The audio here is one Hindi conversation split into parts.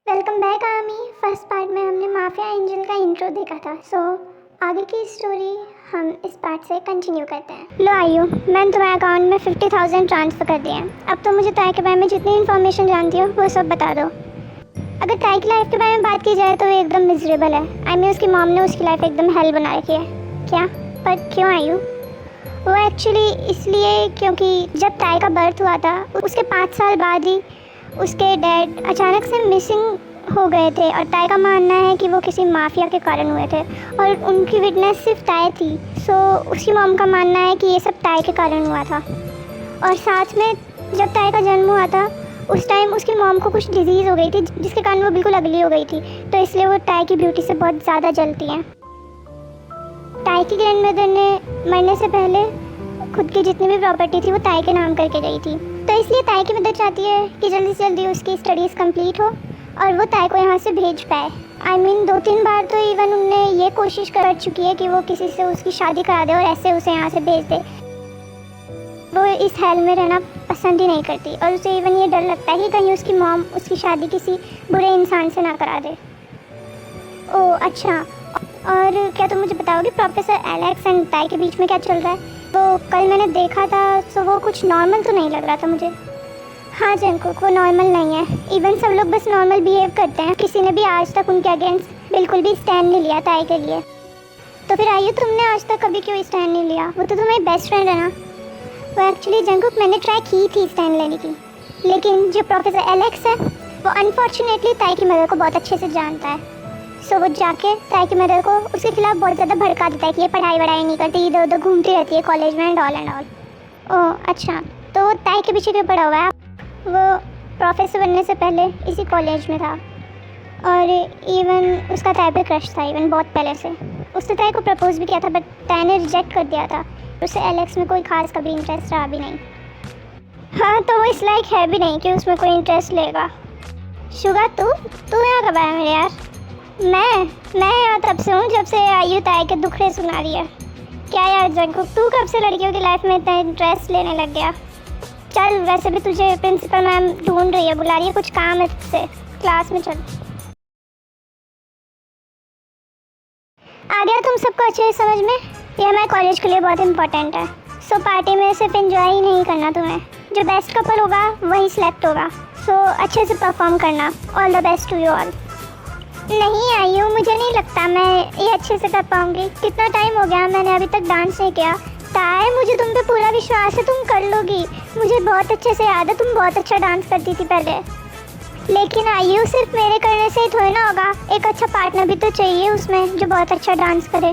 Welcome back army. First part में हमने माफिया एंजल का इंट्रो देखा था। आगे की स्टोरी हम इस पार्ट से कंटिन्यू करते हैं। लो आयु, मैंने तुम्हारे अकाउंट में 50,000 ट्रांसफ़र कर दिए हैं। अब तो मुझे ताई के बारे में जितनी इन्फॉर्मेशन जानती हो वो सब बता दो। अगर ताई की लाइफ के बारे में बात की जाए तो वो एकदम मिजरेबल है। आई मीन उसकी मॉम ने उसकी लाइफ एकदम हेल बना रखी है। क्या? पर क्यों आयु? वो एक्चुअली इसलिए क्योंकि जब ताई का बर्थ हुआ था उसके 5 साल बाद ही उसके डैड अचानक से मिसिंग हो गए थे और ताई का मानना है कि वो किसी माफिया के कारण हुए थे और उनकी विटनेस सिर्फ ताई थी। उसकी मॉम का मानना है कि ये सब ताई के कारण हुआ था। और साथ में जब ताई का जन्म हुआ था उस टाइम उसकी मॉम को कुछ डिजीज़ हो गई थी जिसके कारण वो बिल्कुल अगली हो गई थी, तो इसलिए वो ताई की ब्यूटी से बहुत ज़्यादा जलती हैं। ताई की ग्रैंडमदर ने मरने से पहले खुद की जितनी भी प्रॉपर्टी थी वो ताई के नाम करके गई थी, तो इसलिए ताई की मदद चाहती है कि जल्दी से जल्दी उसकी स्टडीज़ कंप्लीट हो और वो ताई को यहाँ से भेज पाए। आई मीन 2-3 बार तो इवन उनने ये कोशिश कर चुकी है कि वो किसी से उसकी शादी करा दे और ऐसे उसे यहाँ से भेज दे। वो इस हेल में रहना पसंद ही नहीं करती और उसे इवन ये डर लगता है कि कहीं उसकी मॉम उसकी शादी किसी बुरे इंसान से ना करा दे। ओह अच्छा, और क्या तुम मुझे बताओगे प्रोफेसर एलेक्स एंड ताई के बीच में क्या चल रहा है? तो कल मैंने देखा था तो वो कुछ नॉर्मल तो नहीं लग रहा था मुझे। हाँ जंकुक, वो नॉर्मल नहीं है। इवन सब लोग बस नॉर्मल बिहेव करते हैं। किसी ने भी आज तक उनके अगेंस्ट बिल्कुल भी स्टैंड नहीं लिया ताई के लिए। तो फिर आइए, तुमने आज तक कभी क्यों स्टैंड नहीं लिया? वो तो तुम्हारी बेस्ट फ्रेंड है ना। वो एक्चुअली जंकुक मैंने ट्राई की थी स्टैंड लेने की, लेकिन जो प्रोफेसर एलेक्स है वो अनफॉर्चुनेटली ताई की मदर को बहुत अच्छे से जानता है। वो जाके ताई की मदर को उसके खिलाफ बहुत ज़्यादा भड़का देता है कि ये पढ़ाई वढ़ाई नहीं करती, इधर उधर घूमती रहती है कॉलेज में एंड ऑल। ओह अच्छा, तो वो ताई के पीछे क्यों पड़ा हुआ है? वो प्रोफेसर बनने से पहले इसी कॉलेज में था और इवन उसका ताई पे क्रश था, इवन बहुत पहले से। उसने ताई को प्रपोज भी किया था बट ताई ने रिजेक्ट कर दिया था। उसे एलेक्स में कोई खास कभी इंटरेस्ट रहा भी नहीं। हाँ, तो वो इस लायक है भी नहीं कि उसमें कोई इंटरेस्ट लेगा। शुगा, तू यहाँ कब आया मेरे यार? मैं यहाँ तब से हूँ जब से आयु ताई के दुखड़े सुना रही है। क्या यार जंकुक, तू कब से लड़कियों की लाइफ में इतना इंटरेस्ट लेने लग गया? चल, वैसे भी तुझे प्रिंसिपल मैम ढूंढ रही है, बुला रही है, कुछ काम है तुझसे, क्लास में चल। आ गया तुम सबको अच्छे से समझ में? ये हमारे कॉलेज के लिए बहुत इंपॉर्टेंट है। पार्टी में सिर्फ एंजॉय ही नहीं करना तुम्हें, जो बेस्ट कपल होगा वही सिलेक्ट होगा। अच्छे से परफॉर्म करना। All the best to you all. नहीं आयु, मुझे नहीं लगता मैं ये अच्छे से कर पाऊँगी। कितना टाइम हो गया, मैंने अभी तक डांस नहीं किया। ताई, मुझे तुम पे पूरा विश्वास है, तुम कर लोगी। मुझे बहुत अच्छे से याद है तुम बहुत अच्छा डांस करती थी पहले। लेकिन आयु, सिर्फ मेरे करने से ही थोड़ी ना होगा, एक अच्छा पार्टनर भी तो चाहिए उसमें जो बहुत अच्छा डांस करे।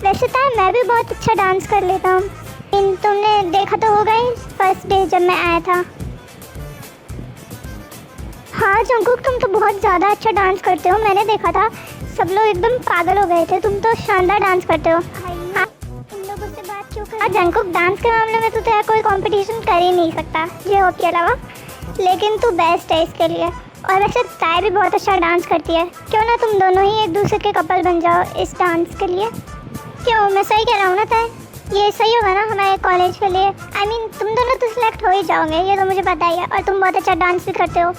वैसे ताई, मैं भी बहुत अच्छा डांस कर लेता हूँ। तुमने देखा तो होगा ही फर्स्ट डे जब मैं आया था। हाँ जंकुक, तुम तो बहुत ज़्यादा अच्छा डांस करते हो, मैंने देखा था। सब लोग एकदम पागल हो गए थे, तुम तो शानदार डांस करते हो। हाँ, तुम लोगों से बात क्यों कर? जंकुक, डांस के मामले में तो तेरा कोई कंपटीशन कर ही नहीं सकता ये हो के अलावा, लेकिन तू बेस्ट है इसके लिए। और वैसे ताई भी बहुत अच्छा डांस करती है, क्यों ना तुम दोनों ही एक दूसरे के कपल बन जाओ इस डांस के लिए। क्यों, मैं सही कह रहा हूँ ना ताई? ये सही होगा ना हमारे कॉलेज के लिए? आई मीन तुम दोनों तो सिलेक्ट हो ही जाओगे, ये तो मुझे पता ही है, और तुम बहुत अच्छा डांस भी करते हो।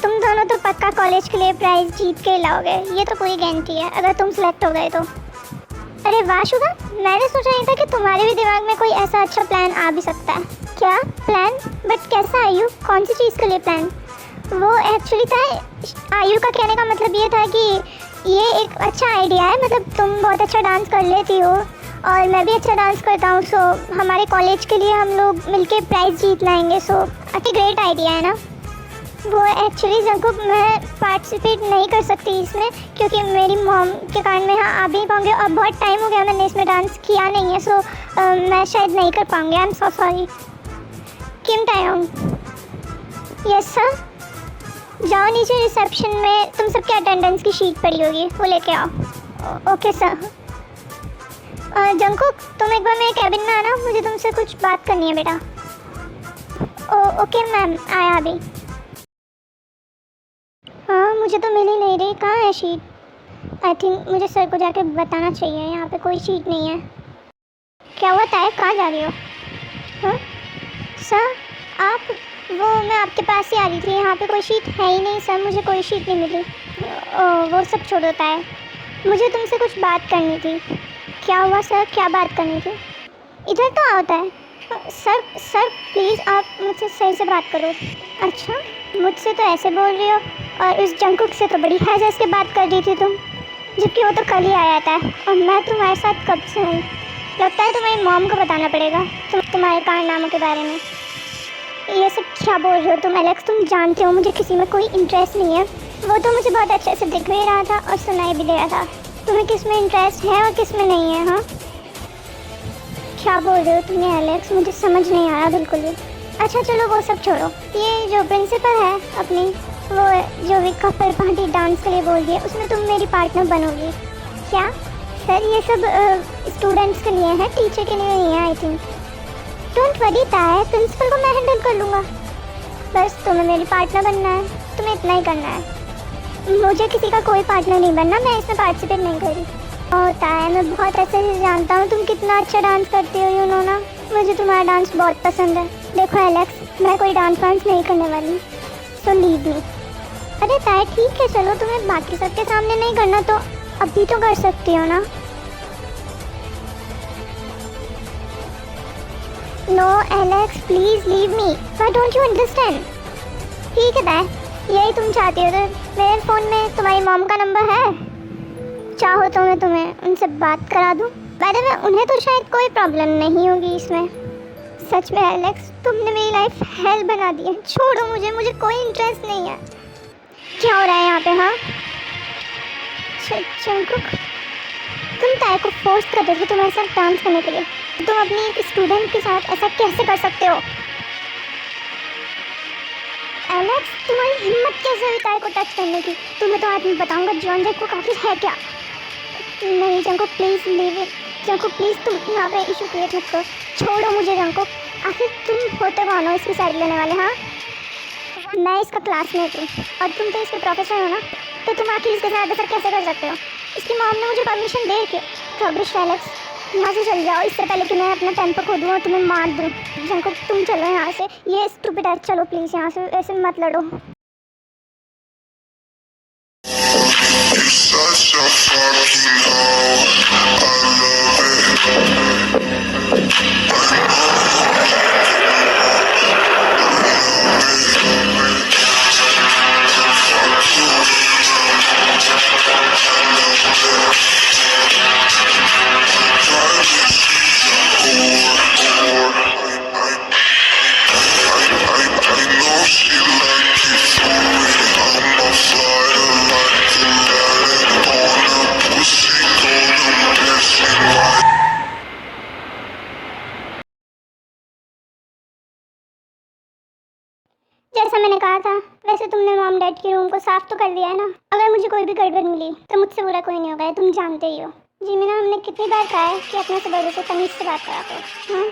तुम दोनों तो पक्का कॉलेज के लिए प्राइज़ जीत के लाओगे, ये तो पूरी गारंटी है अगर तुम सिलेक्ट हो गए तो। अरे वाह शुगा, मैंने सोचा नहीं था कि तुम्हारे भी दिमाग में कोई ऐसा अच्छा प्लान आ भी सकता है। क्या प्लान? बट कैसा आयु? कौन सी चीज़ के लिए प्लान? वो एक्चुअली था, आयु का कहने का मतलब ये था कि ये एक अच्छा आइडिया है, मतलब तुम बहुत अच्छा डांस कर लेती हो और मैं भी अच्छा डांस करता हूँ। हमारे कॉलेज के लिए हम लोग मिलके प्राइज़ जीत लाएंगे। अच्छा ग्रेट आइडिया है ना? वो एक्चुअली जंकुक, मैं पार्टिसिपेट नहीं कर सकती इसमें क्योंकि मेरी मॉम के कारण मैं यहाँ आ भी नहीं पाऊँगी और बहुत टाइम हो गया मैंने इसमें डांस किया नहीं है। मैं शायद नहीं कर पाऊँगी। I am so sorry. Kim Taeyong? Yes sir. जाओ नीचे रिसेप्शन में, तुम सबके अटेंडेंस की शीट पड़ी होगी, वो लेके आओ। Okay sir. जंकुक, तुम एक बार मेरे कैबिन में आना, मुझे तुमसे कुछ बात करनी है बेटा। ओके मैम, आया अभी। हाँ, मुझे तो मिल ही नहीं रही, कहाँ है शीट? आई थिंक मुझे सर को जाके बताना चाहिए, यहाँ पे कोई शीट नहीं है। क्या हुआ ताई, कहाँ जा रही हो? हाँ सर, आप वो मैं आपके पास ही आ रही थी, यहाँ पे कोई शीट है ही नहीं सर, मुझे कोई शीट नहीं मिली। वो सब छोड़ होता है, मुझे तुमसे कुछ बात करनी थी। क्या हुआ सर, क्या बात करनी थी? इधर तो आता है। सर सर प्लीज़ आप मुझसे सही से बात करो। अच्छा, मुझसे तो ऐसे बोल रही हो, और उस जंकुक से तो बड़ी हैज़ के बात कर रही थी तुम, जबकि वो तो कल ही आया था और मैं तुम्हारे साथ कब से हूँ। लगता है तुम्हारी मॉम को बताना पड़ेगा तुम्हारे कारनामों के बारे में। ये सब क्या बोल रहे हो तुम एलेक्स? तुम जानते हो मुझे किसी में कोई इंटरेस्ट नहीं है। वो तो मुझे बहुत अच्छे से दिख भी रहा था और सुनाई भी दे रहा था। तुम्हें किस में इंटरेस्ट है और किस में नहीं है? हाँ, क्या बोल रहे हो तुम ये एलेक्स? मुझे समझ नहीं आ रहा बिल्कुल भी। अच्छा चलो वो सब छोड़ो, ये जो प्रिंसिपल है अपनी, वो जो भी कपल पार्टी डांस के लिए बोल रही है, उसमें तुम मेरी पार्टनर बनोगी क्या? सर ये सब स्टूडेंट्स के लिए है, टीचर के लिए नहीं है आई थिंक। डोंट वरी ताया, प्रिंसिपल को मैं हैंडल कर लूँगा। बस तुम्हें मेरी पार्टनर बनना है, तुम्हें इतना ही करना है। मुझे किसी का कोई पार्टनर नहीं बनना, मैं इसमें पार्टिसिपेट नहीं करी। और ताया मैं बहुत अच्छे से जानता हूँ तुम कितना अच्छा डांस करती हो, यू नो ना। मुझे तुम्हारा डांस बहुत पसंद है। देखो एलेक्स, मैं कोई डांस वांस नहीं करने वाली, सो लीव मी। अरे ताया ठीक है, चलो तुम्हें बाकी सबके सामने नहीं करना तो अभी तो कर सकती हो ना। No Alex please leave me, why don't you understand? ठीक है ताया, यही तुम चाहती हो तो मेरे फ़ोन में तुम्हारी मॉम का नंबर है, चाहो तो मैं तुम्हें उनसे बात करा दूँ। बाय द वे उन्हें तो शायद कोई प्रॉब्लम नहीं होगी इसमें। सच में एलेक्स, तुमने मेरी लाइफ हेल बना दी है। छोड़ो मुझे कोई इंटरेस्ट नहीं है। क्या हो रहा है यहाँ पे? हाँ जंकुक, तुम ताया को फोर्स कर रहे थे तुम्हारे साथ डांस करने के लिए। तुम अपनी एक स्टूडेंट के साथ ऐसा कैसे कर सकते हो? एलेक्स, तुम्हारी हिम्मत कैसे हुई ताया को टच करने की? तुम्हें तो आज मैं बताऊंगा जॉन जंकुक आखिर है क्या। नहीं Jungkook please leave it. Jungkook please तुम यहाँ पे इशू क्रिएट मत करो, छोड़ो मुझे जंकुक। आखिर तुम होते कौन हो इसकी साइड लेने वाले? हाँ, मैं इसका क्लासमेट हूँ और तुम तो इसके प्रोफेसर हो ना, तो तुम आखिर इसके साथ ऐसा कैसे कर सकते हो? इसकी मॉम ने मुझे परमिशन दे के। रबिश एलेक्स, यहाँ से चल जाओ इससे पहले कि मैं अपना टेम्पर खो दूँ और तुम्हें मार दूँ। जंकुक तुम चलो यहाँ से, ये स्टूपिड है, चलो प्लीज़ यहाँ से, ऐसे मत लड़ो। Such a fucking hoe, I love I know she like it too. I'm a fighter like the marijuana. Pussy golden, dancing like. जैसा मैंने कहा था, वैसे तुमने मॉम डैड के रूम को साफ तो कर दिया है ना। अगर मुझे कोई भी गड़बड़ मिली तो मुझसे बुरा कोई नहीं होगा, ये तुम जानते ही हो। जी मीना, हमने कितनी बार कहा है कि अपने से बड़े से तमीज़ से बात करा करो। हाँ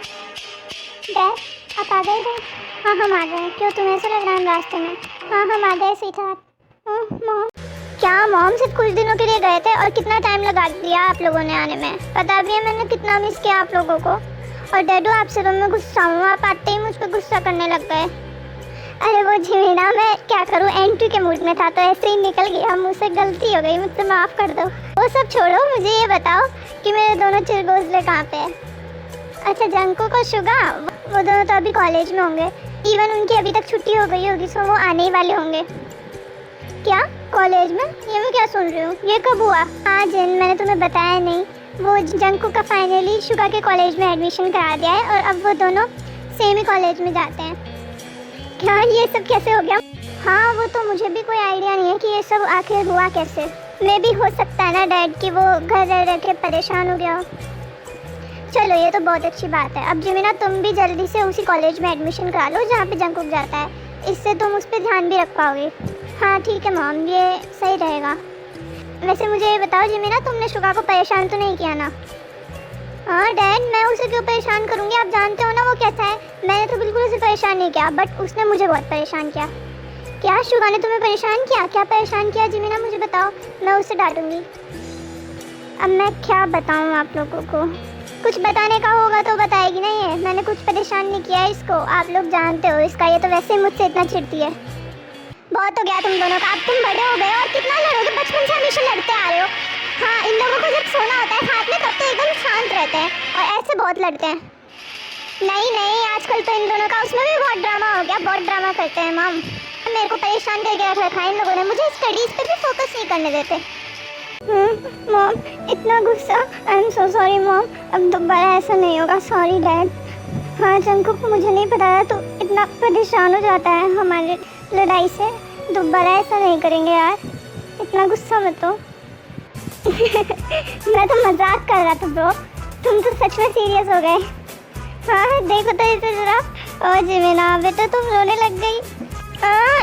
डैड, आप आ गए थे? हाँ हम आ गए। क्यों, तुम्हें ऐसा लग रहा है हम रास्ते में? हाँ हम आ गए सीधा। मॉम, क्या मॉम सिर्फ कुछ दिनों के लिए गए थे और कितना टाइम लगा दिया आप लोगों ने आने में? पता भी है मैंने कितना मिस किया आप लोगों को। और डैडू आपसे तो मैं गुस्सा हूँ, आप आते ही मुझ पर गुस्सा करने लग गए। अरे वो झीना, मैं क्या करूँ, एंट्री के मूड में था तो ऐसे ही निकल गया, मुझसे गलती हो गई, मुझसे माफ़ कर दो। वो सब छोड़ो, मुझे ये बताओ कि मेरे दोनों चिरगोज़ले कहाँ पे हैं? अच्छा जंकुक और शुगा, वो दोनों तो अभी कॉलेज में होंगे। इवन उनकी अभी तक छुट्टी हो गई होगी, सो वो आने ही वाले होंगे। क्या कॉलेज में? ये मैं क्या सुन रही हूँ, ये कब हुआ? हाँ जिन, मैंने तुम्हें बताया नहीं, वो जंकुक का फाइनली शुगा के कॉलेज में एडमिशन करा दिया है और अब वो दोनों सेम ही कॉलेज में जाते हैं। क्या ये सब कैसे हो गया? हाँ वो तो मुझे भी कोई आइडिया नहीं है कि ये सब आखिर हुआ कैसे। मे भी हो सकता है ना डैड कि वो घर रह रह के परेशान हो गया हो। चलो ये तो बहुत अच्छी बात है। अब जिमिना तुम भी जल्दी से उसी कॉलेज में एडमिशन करा लो जहाँ पे जंकुक जाता है, इससे तुम उस पर ध्यान भी रख पाओगे। हाँ ठीक है मॉम, ये सही रहेगा। वैसे मुझे ये बताओ जिमिना, तुमने शुगा को परेशान तो नहीं किया ना? हाँ डैड, मैं उसे क्यों परेशान करूँगी, आप जानते हो ना वो कैसा है। मैंने तो बिल्कुल उसे परेशान नहीं किया, बट उसने मुझे बहुत परेशान किया। क्या शुगा ने तुम्हें परेशान किया? क्या परेशान किया जिमिना, मुझे बताओ, मैं उसे डांटूंगी। अब मैं क्या बताऊँ आप लोगों को, कुछ बताने का होगा तो बताएगी नहीं है। मैंने कुछ परेशान नहीं किया है इसको, आप लोग जानते हो इसका, ये तो वैसे ही मुझसे इतना चिढ़ती है। बहुत हो गया तुम दोनों का, अब तुम बड़े हो गए और कितना लड़ोगे, बचपन से हमेशा लड़ते आ रहे हो। हाँ, इन लोगों को जब सोना होता है साथ में तब तो एकदम शांत रहते हैं और ऐसे बहुत लड़ते हैं। नहीं नहीं, आजकल तो इन दोनों का उसमें भी बहुत ड्रामा हो गया, बहुत ड्रामा करते हैं मॉम। मेरे को परेशान करके रख रखा है इन लोगों ने, मुझे स्टडीज़ पे भी फोकस नहीं करने देते। मॉम इतना गुस्सा, आई एम सो सॉरी मॉम, अब दोबारा ऐसा नहीं होगा, सॉरी डैड। हाँ जंकुक, मुझे नहीं पता था तो इतना परेशान हो जाता है हमारे लड़ाई से, दोबारा ऐसा नहीं करेंगे यार, इतना गुस्सा मत हो। मैं तो मजाक कर रहा था ब्रो, तुम तो सच में सीरियस हो गए। हाँ देखो तो इसे जरा, और जिमिना बेटा तुम रोने लग गई।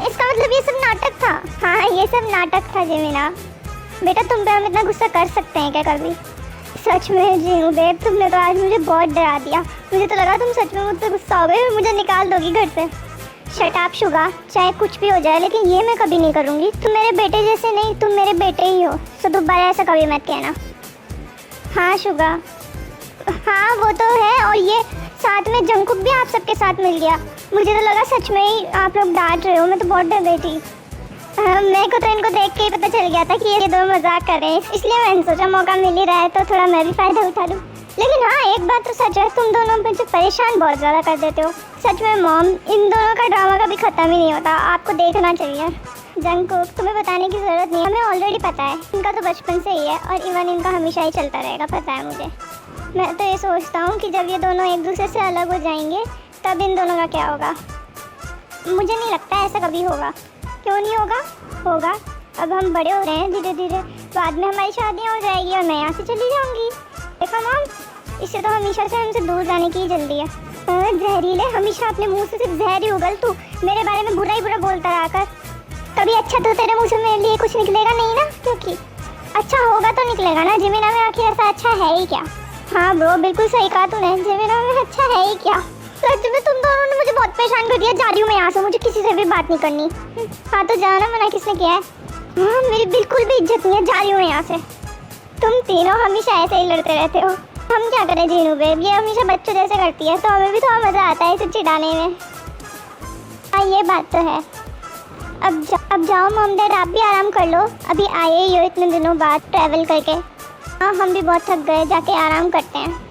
इसका मतलब ये सब नाटक था। हाँ ये सब नाटक था जिमिना बेटा, तुम पे हम इतना गुस्सा कर सकते हैं क्या कभी? सच में जीनू बेब, तुमने तो आज मुझे बहुत डरा दिया, मुझे तो लगा तुम सच में मुझसे गुस्सा हो गए और मुझे निकाल दोगी घर से। शट अप शुगा, चाहे कुछ भी हो जाए लेकिन ये मैं कभी नहीं करूँगी, तुम मेरे बेटे जैसे नहीं, तुम मेरे बेटे ही हो, तो दोबारा ऐसा कभी मत कहना। हाँ शुगा, हाँ वो तो है, और ये साथ में जंकुक भी आप सबके साथ मिल गया, मुझे तो लगा सच में ही आप लोग डांट रहे हो, मैं तो बहुत डर गई थी। मेरे को तो इनको देख के ही पता चल गया था कि ये दो मजाक कर रहे हैं, इसलिए मैंने सोचा मौका मिल ही रहा है तो थोड़ा मैं भी फ़ायदा उठा लूँ। लेकिन हाँ एक बात तो सच है, तुम दोनों मुझे परेशान बहुत ज़्यादा कर देते हो। सच में मॉम, इन दोनों का ड्रामा कभी ख़त्म ही नहीं होता, आपको देखना चाहिए। जंकुक, तुम्हें बताने की ज़रूरत नहीं है, हमें ऑलरेडी पता है, इनका तो बचपन से ही है और इवन इनका हमेशा ही चलता रहेगा, पता है मुझे। मैं तो ये सोचता हूँ कि जब ये दोनों एक दूसरे से अलग हो जाएंगे तब इन दोनों का क्या होगा। मुझे नहीं लगता ऐसा कभी होगा। क्यों नहीं होगा? होगा, अब हम बड़े हो रहे हैं धीरे धीरे, बाद में हमारी शादियाँ हो जाएगी और मैं यहाँ से चली जाऊँगी। देखा मॉम, इससे तो हमेशा से हमसे दूर जाने की ही जल्दी है। जहरीले, हमेशा अपने मुंह से सिर्फ जहर ही उगल, तू मेरे बारे में बुरा ही बुरा बोलता रहा कर। कभी अच्छा तो तेरे मुँह से मेरे लिए कुछ निकलेगा नहीं ना, क्योंकि अच्छा होगा तो निकलेगा ना। जिमिना में आखिर ऐसा अच्छा है ही क्या? हाँ ब्रो, बिल्कुल सही कहा तूने, जिमिना में अच्छा है ही क्या। सच में तुम दोनों ने मुझे बहुत परेशान कर दिया, जा रही हूँ मैं यहाँ से, मुझे किसी से भी बात नहीं करनी। हाँ तो जाना, मना किसने किया है? हाँ मेरी बिल्कुल भी इज्जत नहीं है, जा रही हूँ यहाँ से। तुम तीनों हमेशा ऐसे ही लड़ते रहते हो, हम क्या करें जीनू बेब, ये हमेशा बच्चों जैसे करती है, तो हमें भी थोड़ा मज़ा आता है इसे चिढ़ाने में। हाँ ये बात तो है। अब जाओ मॉम डैड, आप भी आराम कर लो, अभी आए ही हो इतने दिनों बाद ट्रैवल करके। हाँ हम भी बहुत थक गए, जाके आराम करते हैं।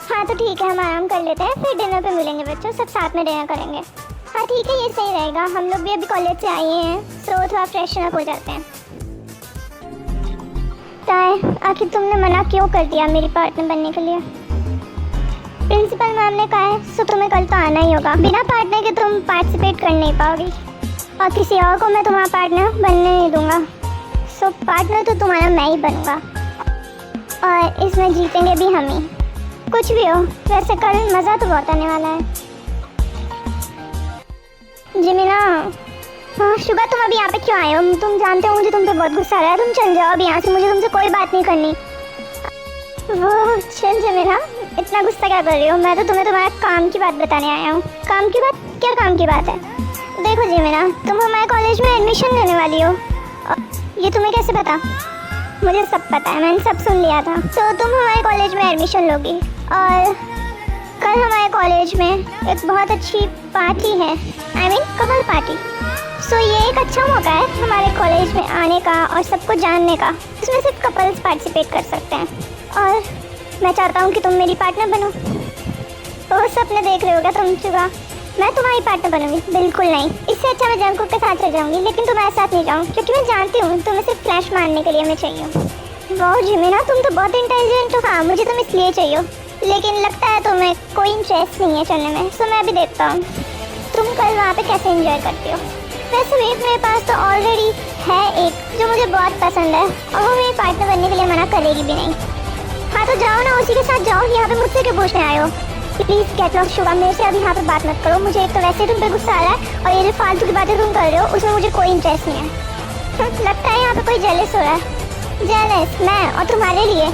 हाँ तो ठीक है, हम आराम कर लेते हैं, फिर डिनर पे मिलेंगे बच्चों, सब साथ में डिनर करेंगे। हाँ ठीक है, ये सही रहेगा, हम लोग भी अभी कॉलेज से आए हैं, सो थोड़ा फ्रेशन अप हो जाते हैं। ताए, आखिर तुमने मना क्यों कर दिया मेरी पार्टनर बनने के लिए? प्रिंसिपल मैम ने कहा है सो तुम्हें कल तो आना ही होगा, बिना पार्टनर के तुम पार्टिसिपेट कर नहीं पाओगी और किसी और को मैं तुम्हारा पार्टनर बनने नहीं दूंगा। सो पार्टनर तो तुम्हारा मैं ही बनूंगा और इसमें जीतेंगे भी हम ही, कुछ भी हो। वैसे कल मज़ा तो बहुत आने वाला है। जिमिना, हाँ शुगा, तुम अभी यहाँ पे क्यों आए हो? तुम जानते हो मुझे तुम पे बहुत गुस्सा आ रहा है, तुम चल जाओ अभी यहाँ से, मुझे तुमसे कोई बात नहीं करनी। वो चल जिमिना, इतना गुस्सा क्या कर रही हो? मैं तो तुम्हें तुम्हारा काम की बात बताने आया हूँ। काम की बात? क्या काम की बात है? देखो जिमिना, तुम हमारे कॉलेज में एडमिशन लेने वाली हो, ये तुम्हें कैसे पता? मुझे सब पता है, मैंने सब सुन लिया था। तो तुम हमारे कॉलेज में एडमिशन लोगी और कल हमारे कॉलेज में एक बहुत अच्छी पार्टी है, आई मीन कपल पार्टी। सो ये एक अच्छा मौका है हमारे कॉलेज में आने का और सबको जानने का। इसमें सिर्फ कपल्स पार्टिसिपेट कर सकते हैं और मैं चाहता हूँ कि तुम मेरी पार्टनर बनो। तो सपने देख रहे हो क्या तुम चुका? मैं तुम्हारी पार्टनर बनूंगी? बिल्कुल नहीं, इससे अच्छा मैं जंकुक के साथ चल जाऊंगी, लेकिन तुम्हारे साथ नहीं जाऊँ क्योंकि मैं जानती हूँ तुम्हें सिर्फ फ्लैश मारने के लिए मैं चाहिए। वाह जिमिना, तुम तो बहुत इंटेलिजेंट हो। हाँ मुझे तुम इसलिए चाहिए, लेकिन लगता है तुम्हें कोई इंटरेस्ट नहीं है चलने में, सो मैं भी देखता हूँ तुम कल वहाँ पे कैसे एंजॉय करती हो। वैसे भी मेरे पास तो ऑलरेडी है एक जो मुझे बहुत पसंद है और वो मेरी पार्टनर बनने के लिए मना करेगी भी नहीं। हाँ तो जाओ ना, उसी के साथ जाओ, यहाँ पे मुझसे क्यों पूछने आए हो? प्लीज़ गेट लॉस्ट शुगा, मेरे से अभी यहाँ पे बात मत करो, मुझे एक तो वैसे ही तुम पे गुस्सा आ रहा है और ये जो फालतू की बातें तुम कर रहे हो उसमें मुझे कोई इंटरेस्ट नहीं है। लगता है यहाँ पे कोई जेलस हो रहा है। जेलस मैं? और तुम्हारे लिए?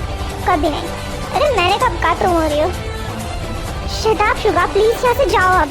कभी नहीं। अरे मैंने कब कहा तुम हो रही हो? शट अप शुगा, प्लीज़ यहाँ से जाओ अब।